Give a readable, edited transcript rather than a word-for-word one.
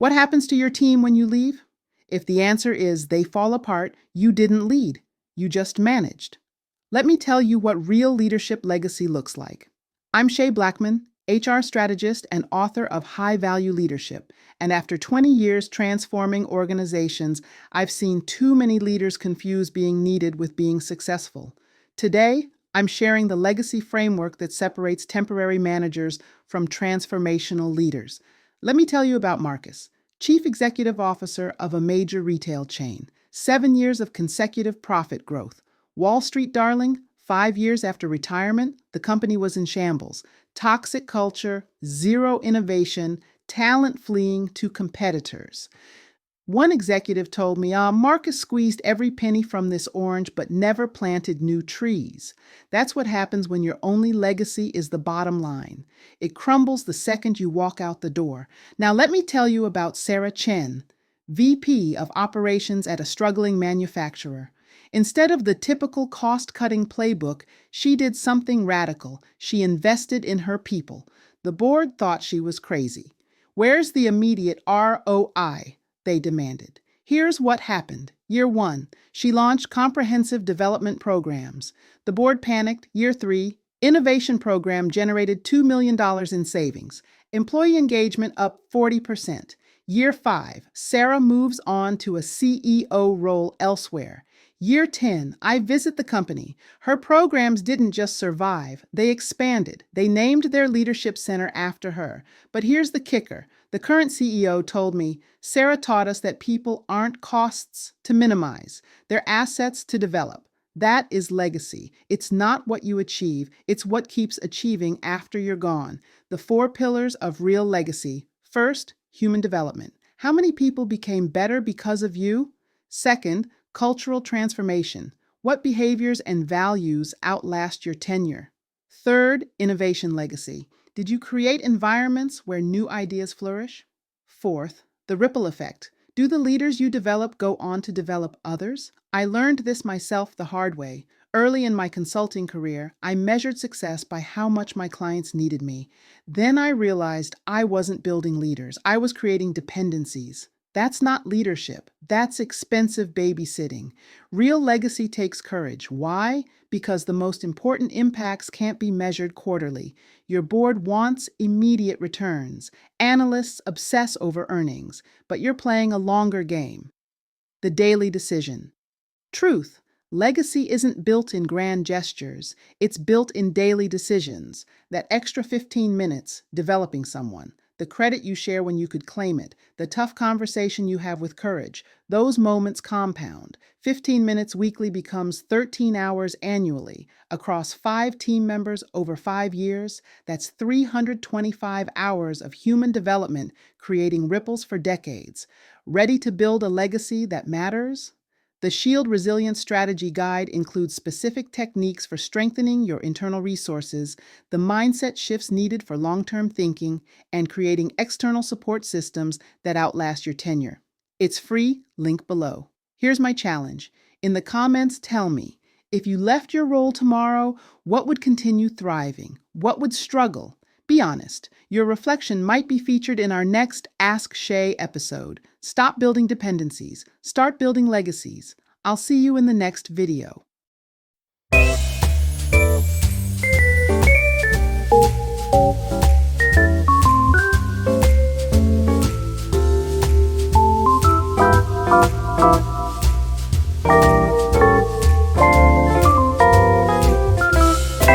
What happens to your team when you leave? If the answer is they fall apart, you didn't lead, you just managed. Let me tell you what real leadership legacy looks like. I'm Blackmon, HR strategist and author of High Value Leadership, and after 20 years transforming organizations, I've seen too many leaders confuse being needed with being successful. Today, I'm sharing the legacy framework that separates temporary managers from transformational leaders. Let me tell you about Marcus, Chief Executive Officer of a major retail chain, 7 years of consecutive profit growth. Wall Street darling, 5 years after retirement, the company was in shambles. Toxic culture, zero innovation, talent fleeing to competitors. One executive told me, Marcus squeezed every penny from this orange but never planted new trees. That's what happens when your only legacy is the bottom line. It crumbles the second you walk out the door. Now let me tell you about Sarah Chen, VP of Operations at a struggling manufacturer. Instead of the typical cost-cutting playbook, she did something radical. She invested in her people. The board thought she was crazy. Where's the immediate ROI? They demanded. Here's what happened. Year 1, she launched comprehensive development programs. The board panicked. Year 3, innovation program generated $2 million in savings. Employee engagement up 40%. Year 5, Sarah moves on to a CEO role elsewhere. Year 10, I visit the company. Her programs didn't just survive, they expanded. They named their leadership center after her. But here's the kicker. The current CEO told me, Sarah taught us that people aren't costs to minimize, they're assets to develop. That is legacy. It's not what you achieve, it's what keeps achieving after you're gone. The 4 pillars of real legacy. First, human development. How many people became better because of you? Second, cultural transformation. What behaviors and values outlast your tenure? Third, innovation legacy. Did you create environments where new ideas flourish? Fourth, the ripple effect. Do the leaders you develop go on to develop others? I learned this myself the hard way. Early in my consulting career, I measured success by how much my clients needed me. Then I realized I wasn't building leaders. I was creating dependencies. That's not leadership. That's expensive babysitting. Real legacy takes courage. Why? Because the most important impacts can't be measured quarterly. Your board wants immediate returns. Analysts obsess over earnings, but you're playing a longer game. The daily decision. Truth. Legacy isn't built in grand gestures. It's built in daily decisions. That extra 15 minutes developing someone. The credit you share when you could claim it, the tough conversation you have with courage, those moments compound. 15 minutes weekly becomes 13 hours annually. Across 5 team members over 5 years, that's 325 hours of human development creating ripples for decades. Ready to build a legacy that matters? The Shield Resilience Strategy Guide includes specific techniques for strengthening your internal resources, the mindset shifts needed for long-term thinking, and creating external support systems that outlast your tenure. It's free, link below. Here's my challenge. In the comments, tell me, if you left your role tomorrow, what would continue thriving? What would struggle? Be honest. Your reflection might be featured in our next Ask Shay episode. Stop building dependencies. Start building legacies. I'll see you in the next video.